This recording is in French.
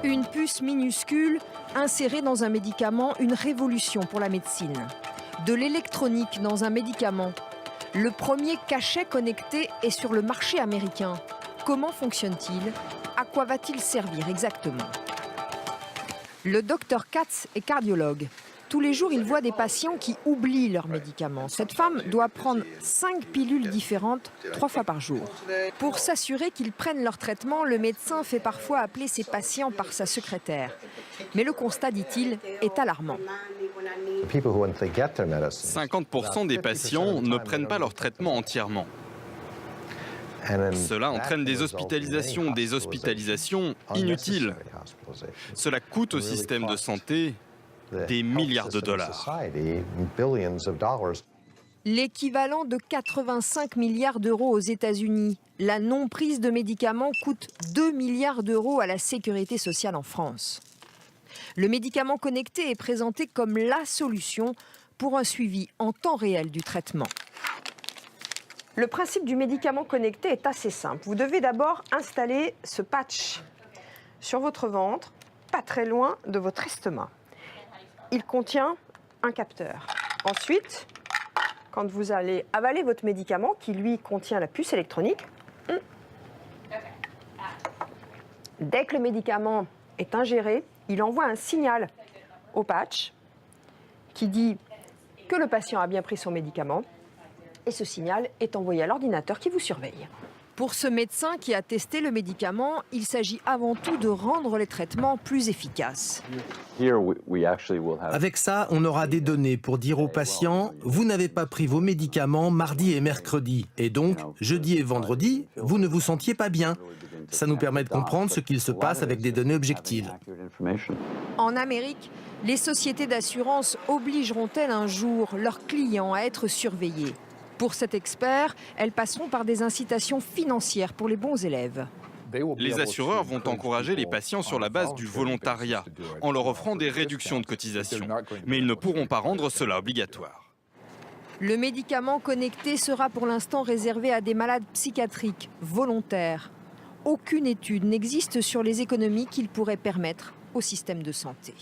Une puce minuscule insérée dans un médicament, une révolution pour la médecine. De l'électronique dans un médicament. Le premier cachet connecté est sur le marché américain. Comment fonctionne-t-il? À quoi va-t-il servir exactement? Le docteur Katz est cardiologue. Tous les jours, il voit des patients qui oublient leurs médicaments. Cette femme doit prendre 5 pilules différentes 3 fois par jour. Pour s'assurer qu'ils prennent leur traitement, le médecin fait parfois appeler ses patients par sa secrétaire. Mais le constat, dit-il, est alarmant. 50% des patients ne prennent pas leur traitement entièrement. Cela entraîne des hospitalisations inutiles. Cela coûte au système de santé des milliards de dollars. L'équivalent de 85 milliards d'euros aux États-Unis. La non-prise de médicaments coûte 2 milliards d'euros à la sécurité sociale en France. Le médicament connecté est présenté comme la solution pour un suivi en temps réel du traitement. Le principe du médicament connecté est assez simple. Vous devez d'abord installer ce patch sur votre ventre, pas très loin de votre estomac. Il contient un capteur. Ensuite, quand vous allez avaler votre médicament, qui lui contient la puce électronique, dès que le médicament est ingéré, il envoie un signal au patch qui dit que le patient a bien pris son médicament. Et ce signal est envoyé à l'ordinateur qui vous surveille. Pour ce médecin qui a testé le médicament, il s'agit avant tout de rendre les traitements plus efficaces. Avec ça, on aura des données pour dire aux patients « Vous n'avez pas pris vos médicaments mardi et mercredi, et donc, jeudi et vendredi, vous ne vous sentiez pas bien. » Ça nous permet de comprendre ce qu'il se passe avec des données objectives. En Amérique, les sociétés d'assurance obligeront-elles un jour leurs clients à être surveillés? Pour cet expert, elles passeront par des incitations financières pour les bons élèves. Les assureurs vont encourager les patients sur la base du volontariat, en leur offrant des réductions de cotisations. Mais ils ne pourront pas rendre cela obligatoire. Le médicament connecté sera pour l'instant réservé à des malades psychiatriques volontaires. Aucune étude n'existe sur les économies qu'il pourrait permettre au système de santé.